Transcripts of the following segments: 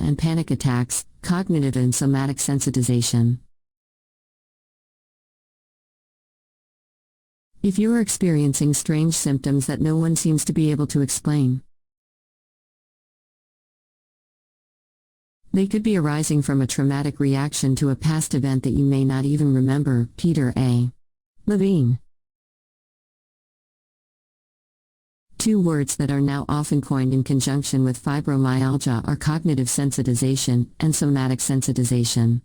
and panic attacks, cognitive and somatic sensitization. If you are experiencing strange symptoms that no one seems to be able to explain, they could be arising from a traumatic reaction to a past event that you may not even remember. Peter A. Levine. Two words that are now often coined in conjunction with fibromyalgia are cognitive sensitization and somatic sensitization.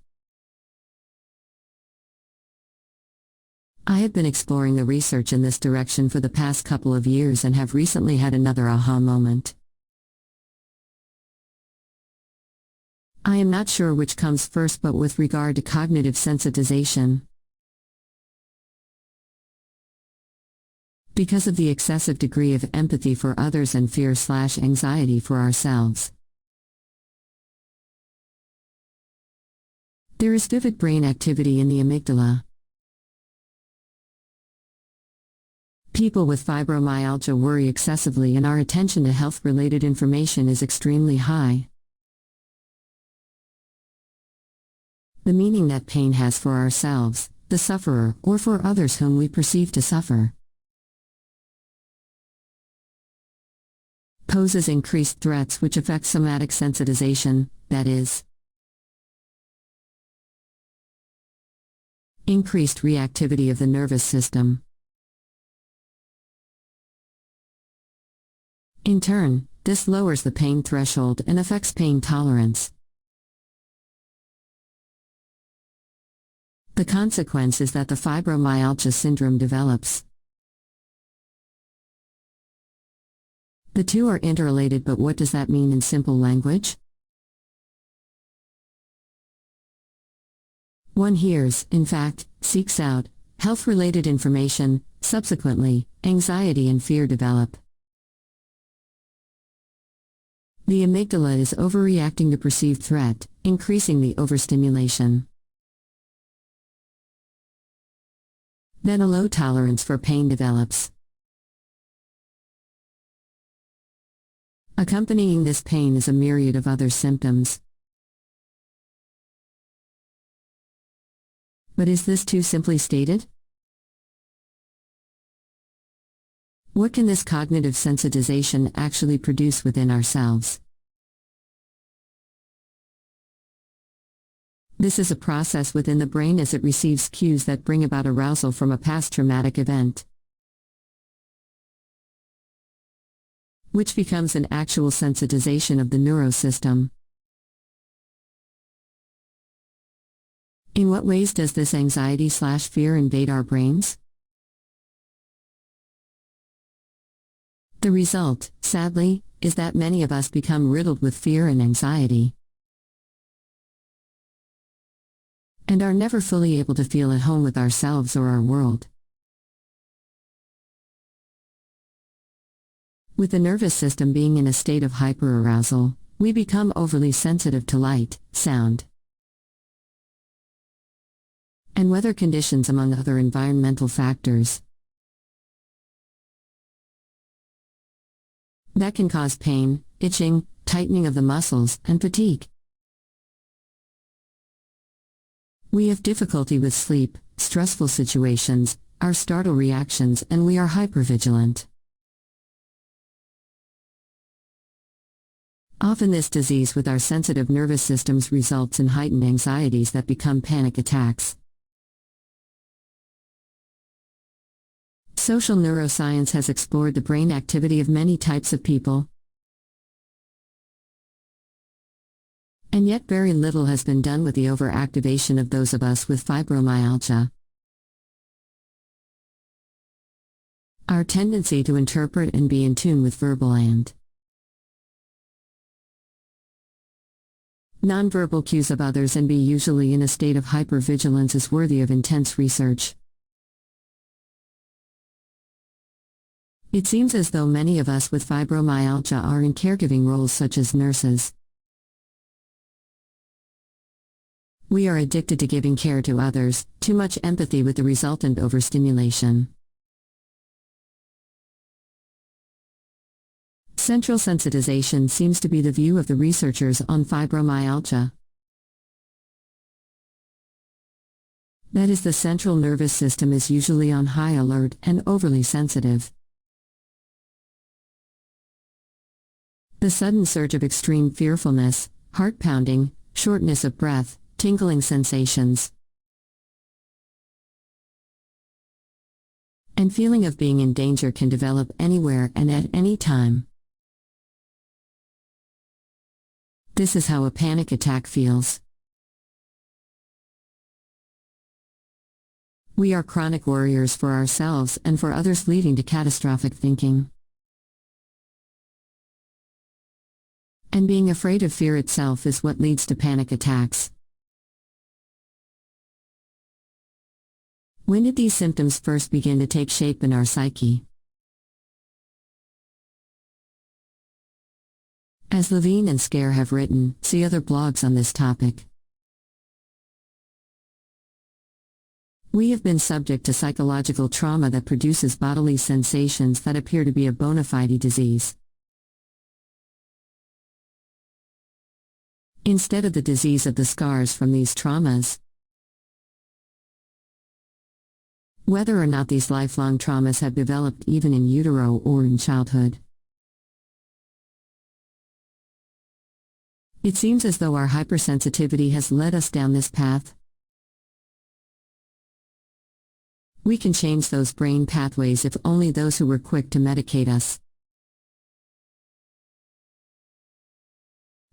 I have been exploring the research in this direction for the past couple of years and have recently had another aha moment. I am not sure which comes first, but with regard to cognitive sensitization, because of the excessive degree of empathy for others and fear/anxiety for ourselves, there is vivid brain activity in the amygdala. People with fibromyalgia worry excessively and our attention to health-related information is extremely high. The meaning that pain has for ourselves, the sufferer, or for others whom we perceive to suffer, poses increased threats which affect somatic sensitization, that is, increased reactivity of the nervous system. In turn, this lowers the pain threshold and affects pain tolerance. The consequence is that the fibromyalgia syndrome develops. The two are interrelated, but what does that mean in simple language? One hears, in fact, seeks out, health-related information, subsequently, anxiety and fear develop. The amygdala is overreacting to perceived threat, increasing the overstimulation. Then a low tolerance for pain develops. Accompanying this pain is a myriad of other symptoms. But is this too simply stated? What can this cognitive sensitization actually produce within ourselves? This is a process within the brain as it receives cues that bring about arousal from a past traumatic event, which becomes an actual sensitization of the neurosystem. In what ways does this anxiety/fear invade our brains? The result, sadly, is that many of us become riddled with fear and anxiety, and are never fully able to feel at home with ourselves or our world. With the nervous system being in a state of hyperarousal, we become overly sensitive to light, sound, and weather conditions, among other environmental factors, that can cause pain, itching, tightening of the muscles, and fatigue. We have difficulty with sleep, stressful situations, our startle reactions, and we are hypervigilant. Often this disease with our sensitive nervous systems results in heightened anxieties that become panic attacks. Social neuroscience has explored the brain activity of many types of people, and yet very little has been done with the overactivation of those of us with fibromyalgia. Our tendency to interpret and be in tune with verbal and nonverbal cues of others and be usually in a state of hypervigilance is worthy of intense research. It seems as though many of us with fibromyalgia are in caregiving roles such as nurses. We are addicted to giving care to others, too much empathy with the resultant overstimulation. Central sensitization seems to be the view of the researchers on fibromyalgia. That is, the central nervous system is usually on high alert and overly sensitive. The sudden surge of extreme fearfulness, heart pounding, shortness of breath, tingling sensations, and feeling of being in danger can develop anywhere and at any time. This is how a panic attack feels. We are chronic worriers for ourselves and for others, leading to catastrophic thinking. And being afraid of fear itself is what leads to panic attacks. When did these symptoms first begin to take shape in our psyche? As Levine and Scare have written, see other blogs on this topic. We have been subject to psychological trauma that produces bodily sensations that appear to be a bona fide disease, instead of the disease of the scars from these traumas. Whether or not these lifelong traumas have developed even in utero or in childhood. It seems as though our hypersensitivity has led us down this path. We can change those brain pathways if only those who were quick to medicate us,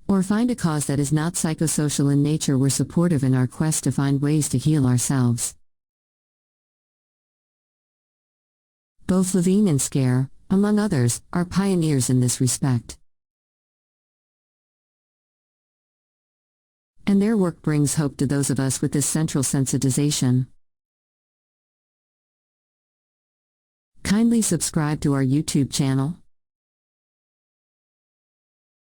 or find a cause that is not psychosocial in nature, were supportive in our quest to find ways to heal ourselves. Both Levine and Scare, among others, are pioneers in this respect. And their work brings hope to those of us with this central sensitization. Kindly subscribe to our YouTube channel.